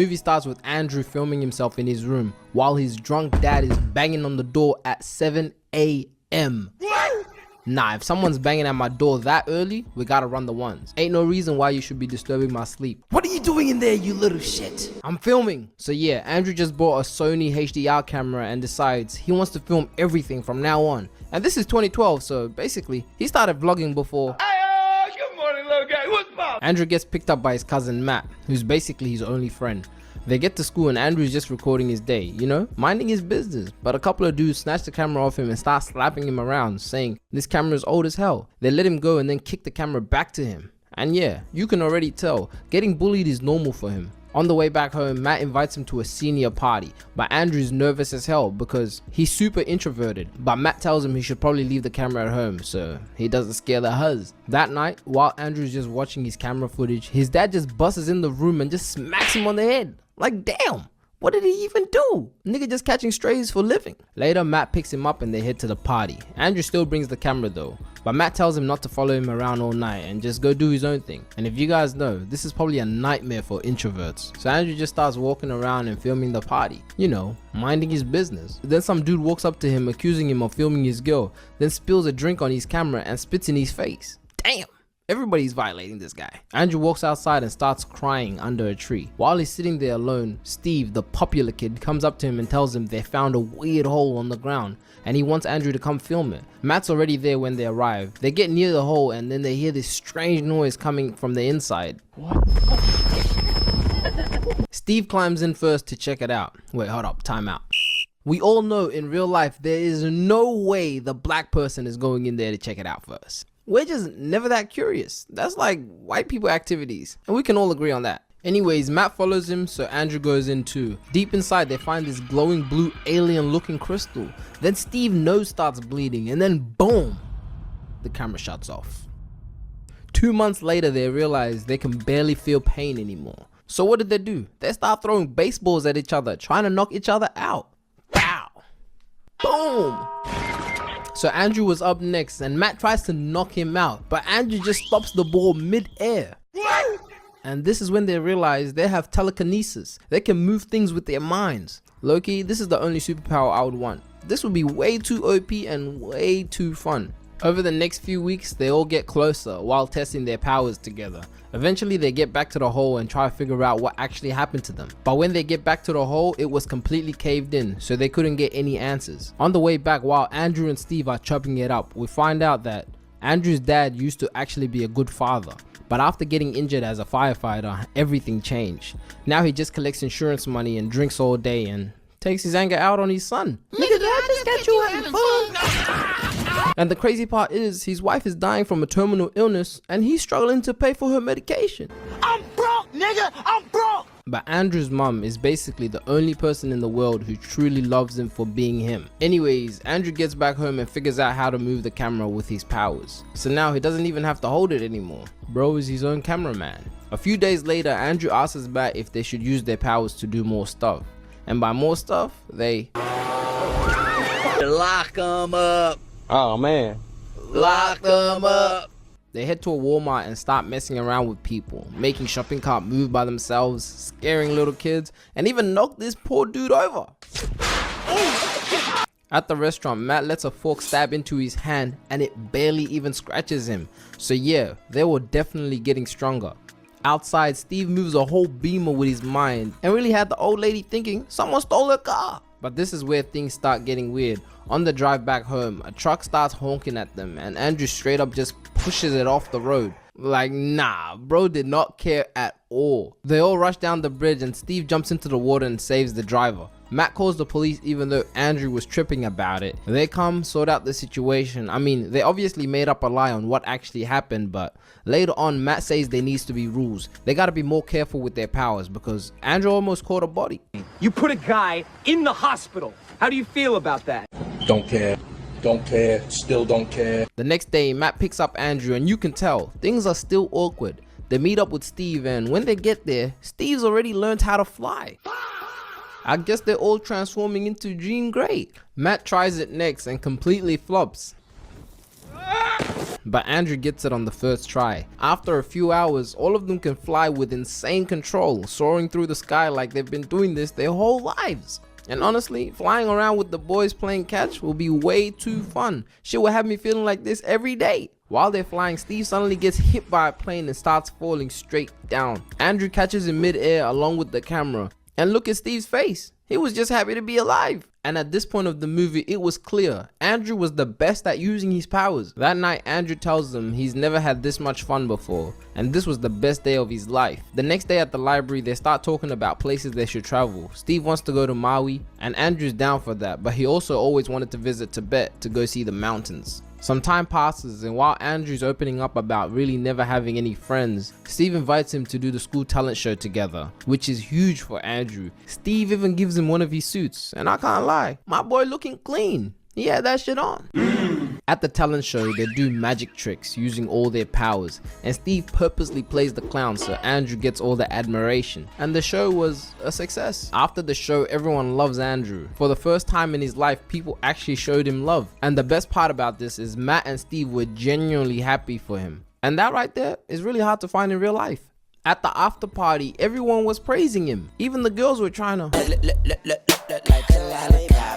Movie starts with Andrew filming himself in his room while his drunk dad is banging on the door at 7 a.m. Nah, if someone's banging at my door that early, we gotta run the ones. Ain't no reason why you should be disturbing my sleep. What are you doing in there, you little shit? I'm filming. So yeah, Andrew just bought a Sony HDR camera and decides he wants to film everything from now on. And this is 2012, so basically, he started vlogging before. Good morning, little guy. What's up? Andrew gets picked up by his cousin Matt, who's basically his only friend. They get to school and Andrew's just recording his day, you know, minding his business. But a couple of dudes snatch the camera off him and start slapping him around, saying this camera is old as hell. They let him go and then kick the camera back to him. And yeah, you can already tell, getting bullied is normal for him. On the way back home, Matt invites him to a senior party, but Andrew's nervous as hell because he's super introverted. But Matt tells him he should probably leave the camera at home so he doesn't scare the huzz. That night, while Andrew's just watching his camera footage, his dad just busts in the room and just smacks him on the head. Like, damn, what did he even do? Nigga just catching strays for living. Later, Matt picks him up and they head to the party. Andrew still brings the camera though, but Matt tells him not to follow him around all night and just go do his own thing. And if you guys know, this is probably a nightmare for introverts. So Andrew just starts walking around and filming the party. You know, minding his business. Then some dude walks up to him accusing him of filming his girl, then spills a drink on his camera and spits in his face. Damn! Everybody's violating this guy. Andrew walks outside and starts crying under a tree. While he's sitting there alone, Steve, the popular kid, comes up to him and tells him they found a weird hole on the ground and he wants Andrew to come film it. Matt's already there when they arrive. They get near the hole and then they hear this strange noise coming from the inside. What? Steve climbs in first to check it out. Wait, hold up, time out. We all know in real life there is no way the black person is going in there to check it out first. We're just never that curious. That's like white people activities, and we can all agree on that. Anyways, Matt follows him, so Andrew goes in too. Deep inside, they find this glowing blue alien looking crystal. Then Steve's nose starts bleeding, and then boom, the camera shuts off. 2 months later, they realize they can barely feel pain anymore. So what did they do? They start throwing baseballs at each other, trying to knock each other out. Pow! Boom! So Andrew was up next and Matt tries to knock him out, but Andrew just stops the ball mid-air. And this is when they realize they have telekinesis. They can move things with their minds. Loki, this is the only superpower I would want. This would be way too OP and way too fun. Over the next few weeks, they all get closer while testing their powers together. Eventually, they get back to the hole and try to figure out what actually happened to them. But when they get back to the hole, it was completely caved in, so they couldn't get any answers. On the way back, while Andrew and Steve are chopping it up, we find out that Andrew's dad used to actually be a good father. But after getting injured as a firefighter, everything changed. Now he just collects insurance money and drinks all day and takes his anger out on his son. Nigga, did I just get you having fun? And the crazy part is, his wife is dying from a terminal illness and he's struggling to pay for her medication. I'm broke, nigga. I'm broke. But Andrew's mom is basically the only person in the world who truly loves him for being him. Anyways, Andrew gets back home and figures out how to move the camera with his powers. So now he doesn't even have to hold it anymore. Bro is his own cameraman. A few days later, Andrew asks Matt if they should use their powers to do more stuff. And by more stuff, they lock them up. Oh man. Lock them up. They head to a Walmart and start messing around with people, making shopping cart move by themselves, scaring little kids, and even knock this poor dude over. At the restaurant, Matt lets a fork stab into his hand and it barely even scratches him. So yeah, they were definitely getting stronger. Outside, Steve moves a whole Beamer with his mind and really had the old lady thinking someone stole her car. But this is where things start getting weird. On the drive back home, a truck starts honking at them and Andrew straight up just pushes it off the road. Like, nah, bro did not care at all. They all rush down the bridge and Steve jumps into the water and saves the driver. Matt calls the police even though Andrew was tripping about it. They come, sort out the situation. I mean, they obviously made up a lie on what actually happened, but later on, Matt says there needs to be rules. They gotta be more careful with their powers because Andrew almost caught a body. You put a guy in the hospital. How do you feel about that? Don't care. Don't care. Still don't care. The next day, Matt picks up Andrew and you can tell things are still awkward. They meet up with Steve and when they get there, Steve's already learned how to fly. I guess they're all transforming into Jean Grey. Matt tries it next and completely flops. but Andrew gets it on the first try. After a few hours, all of them can fly with insane control, soaring through the sky like they've been doing this their whole lives. And honestly, flying around with the boys playing catch will be way too fun. Shit will have me feeling like this every day. While they're flying, Steve suddenly gets hit by a plane and starts falling straight down. Andrew catches him mid-air along with the camera. And look at Steve's face. He was just happy to be alive. And at this point of the movie, it was clear Andrew was the best at using his powers. That night, Andrew tells them he's never had this much fun before, and this was the best day of his life. The next day at the library, they start talking about places they should travel. Steve wants to go to Maui, and Andrew's down for that, but he also always wanted to visit Tibet to go see the mountains. Some time passes, and while Andrew's opening up about really never having any friends, Steve invites him to do the school talent show together, which is huge for Andrew. Steve even gives him one of his suits, and I can't lie, my boy looking clean. He had that shit on. At the talent show, they do magic tricks using all their powers, and Steve purposely plays the clown so Andrew gets all the admiration, and the show was a success. After the show, everyone loves Andrew. For the first time in his life, people actually showed him love, and the best part about this is Matt and Steve were genuinely happy for him, and that right there is really hard to find in real life. At the after party, everyone was praising him. Even the girls were trying to.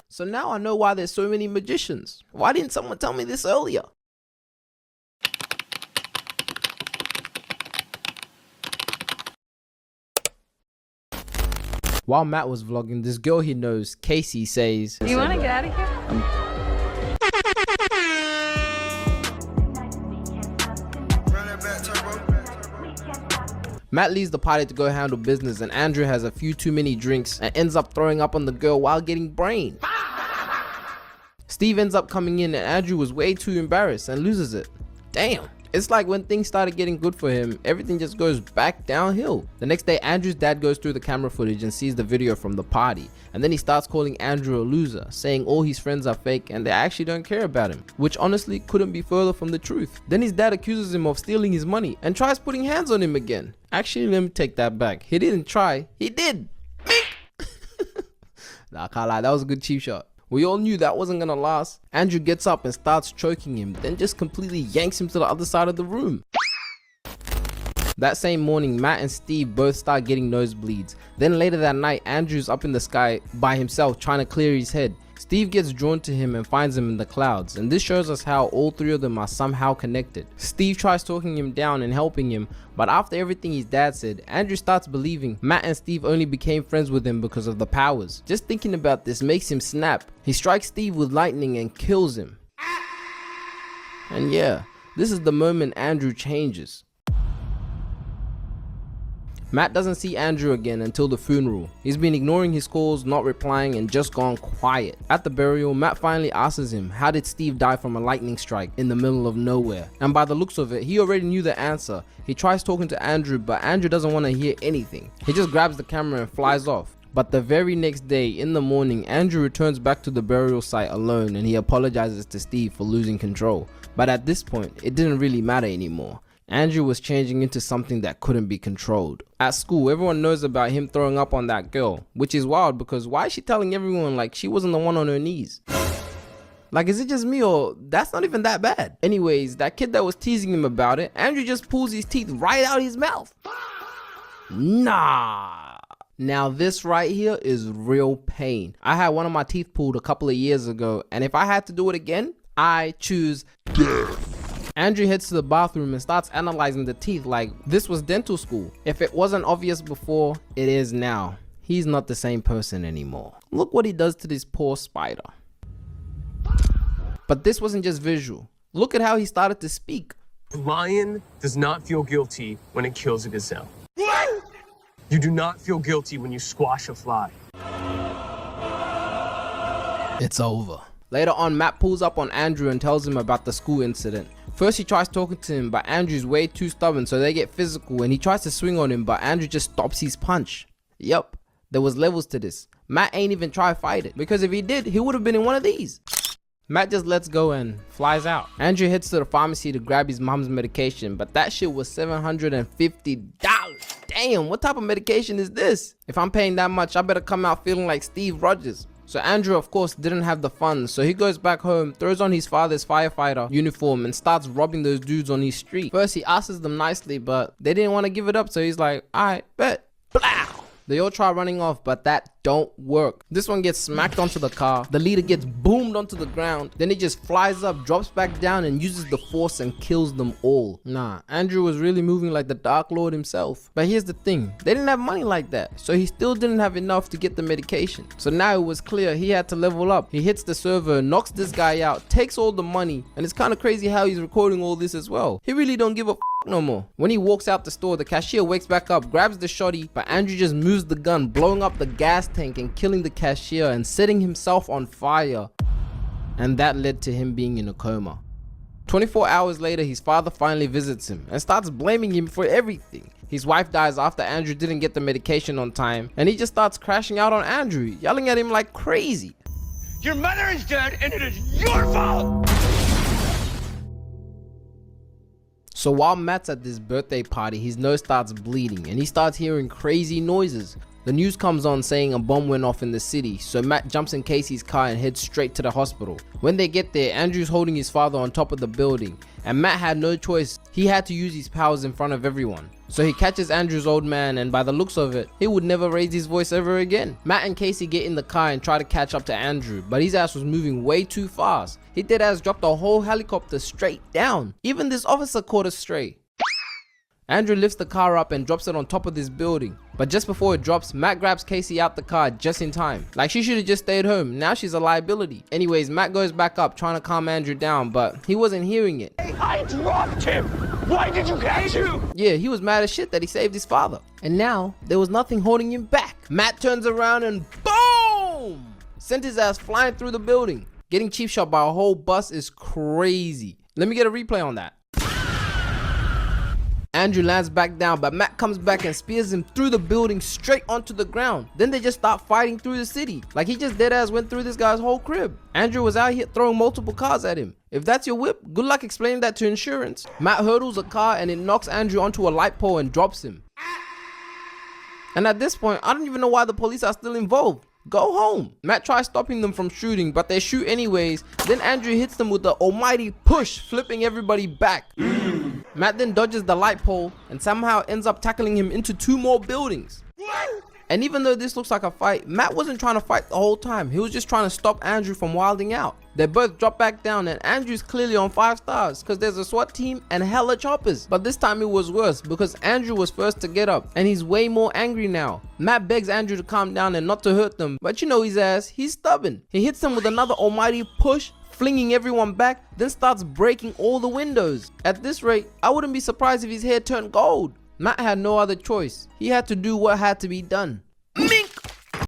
So now I know why there's so many magicians. Why didn't someone tell me this earlier? While Matt was vlogging, this girl he knows, Casey, says, You want to get out of here? Matt leaves the party to go handle business, and Andrew has a few too many drinks and ends up throwing up on the girl while getting brained. Steve ends up coming in, and Andrew was way too embarrassed and loses it. Damn. It's like when things started getting good for him, everything just goes back downhill. The next day, Andrew's dad goes through the camera footage and sees the video from the party, and then he starts calling Andrew a loser, saying all his friends are fake and they actually don't care about him, which honestly couldn't be further from the truth. Then his dad accuses him of stealing his money and tries putting hands on him again. Actually, let me take that back. He didn't try, he did. Nah, I can't lie, that was a good cheap shot. We all knew that wasn't gonna last. Andrew gets up and starts choking him, then just completely yanks him to the other side of the room. That same morning, Matt and Steve both start getting nosebleeds. Then later that night, Andrew's up in the sky by himself trying to clear his head. Steve gets drawn to him and finds him in the clouds, and this shows us how all three of them are somehow connected. Steve tries talking him down and helping him, but after everything his dad said, Andrew starts believing Matt and Steve only became friends with him because of the powers. Just thinking about this makes him snap. He strikes Steve with lightning and kills him. And yeah, this is the moment Andrew changes. Matt doesn't see Andrew again until the funeral. He's been ignoring his calls, not replying, and just gone quiet. At the burial, Matt finally asks him, how did Steve die from a lightning strike in the middle of nowhere? And by the looks of it, he already knew the answer. He tries talking to Andrew, but Andrew doesn't want to hear anything. He just grabs the camera and flies off. But the very next day, in the morning, Andrew returns back to the burial site alone, and he apologizes to Steve for losing control. But at this point, it didn't really matter anymore. Andrew was changing into something that couldn't be controlled. At school, everyone knows about him throwing up on that girl, which is wild because why is she telling everyone like she wasn't the one on her knees? Like, is it just me, or that's not even that bad? Anyways, that kid that was teasing him about it, Andrew just pulls his teeth right out his mouth. Nah. Now this right here is real pain. I had one of my teeth pulled a couple of years ago, and if I had to do it again, I choose death. Andrew heads to the bathroom and starts analyzing the teeth like this was dental school. If it wasn't obvious before, it is now. He's not the same person anymore. Look what he does to this poor spider. But this wasn't just visual. Look at how he started to speak. A lion does not feel guilty when it kills a gazelle. What? You do not feel guilty when you squash a fly. It's over. Later on, Matt pulls up on Andrew and tells him about the school incident. First he tries talking to him, but Andrew's way too stubborn, so they get physical and he tries to swing on him, but Andrew just stops his punch. Yup, there was levels to this. Matt ain't even try to fight it, because if he did, he would have been in one of these. Matt just lets go and flies out. Andrew heads to the pharmacy to grab his mom's medication, but that shit was $750. Damn, what type of medication is this? If I'm paying that much, I better come out feeling like Steve Rogers. So Andrew of course didn't have the funds, so he goes back home, throws on his father's firefighter uniform and starts robbing those dudes on his street. First he asks them nicely, but they didn't want to give it up, so he's like, alright, bet. Blah! They all try running off, but that don't work. This one gets smacked onto the car. The leader gets boomed onto the ground. Then he just flies up, drops back down, and uses the force and kills them all. Nah, Andrew was really moving like the Dark Lord himself. But here's the thing, they didn't have money like that, so he still didn't have enough to get the medication. So now it was clear he had to level up. He hits the server, knocks this guy out, takes all the money, and it's kind of crazy how he's recording all this as well. He really don't give a no more. When he walks out the store, the cashier wakes back up, grabs the shotty, but Andrew just moves the gun, blowing up the gas tank and killing the cashier and setting himself on fire. And that led to him being in a coma. 24 hours later, his father finally visits him and starts blaming him for everything. His wife dies after Andrew didn't get the medication on time, and he just starts crashing out on Andrew, yelling at him like crazy. Your mother is dead, and it is your fault! So while Matt's at this birthday party, his nose starts bleeding and he starts hearing crazy noises. The news comes on saying a bomb went off in the city, so Matt jumps in Casey's car and heads straight to the hospital. When they get there, Andrew's holding his father on top of the building, and Matt had no choice. He had to use his powers in front of everyone. So he catches Andrew's old man, and by the looks of it, he would never raise his voice ever again. Matt and Casey get in the car and try to catch up to Andrew, but his ass was moving way too fast. He deadass dropped the whole helicopter straight down. Even this officer caught a stray. Andrew lifts the car up and drops it on top of this building. But just before it drops, Matt grabs Casey out the car just in time. Like she should have just stayed home. Now she's a liability. Anyways, Matt goes back up trying to calm Andrew down, but he wasn't hearing it. I dropped him! Why did you catch him? Yeah, he was mad as shit that he saved his father. And now, there was nothing holding him back. Matt turns around and boom! Sent his ass flying through the building. Getting cheap shot by a whole bus is crazy. Let me get a replay on that. Andrew lands back down, but Matt comes back and spears him through the building straight onto the ground. Then they just start fighting through the city. Like he just deadass went through this guy's whole crib. Andrew was out here throwing multiple cars at him. If that's your whip, good luck explaining that to insurance. Matt hurdles a car and it knocks Andrew onto a light pole and drops him. And at this point, I don't even know why the police are still involved. Go home. Matt tries stopping them from shooting, but they shoot anyways. Then Andrew hits them with the almighty push, flipping everybody back. Matt then dodges the light pole and somehow ends up tackling him into 2 more buildings. And even though this looks like a fight, Matt wasn't trying to fight the whole time. He was just trying to stop Andrew from wilding out. They both drop back down and Andrew's clearly on 5 stars because there's a SWAT team and hella choppers. But this time it was worse because Andrew was first to get up and he's way more angry now. Matt begs Andrew to calm down and not to hurt them, but you know his ass, he's stubborn. He hits him with another almighty push, flinging everyone back, then starts breaking all the windows. At this rate, I wouldn't be surprised if his hair turned gold. Matt had no other choice. He had to do what had to be done.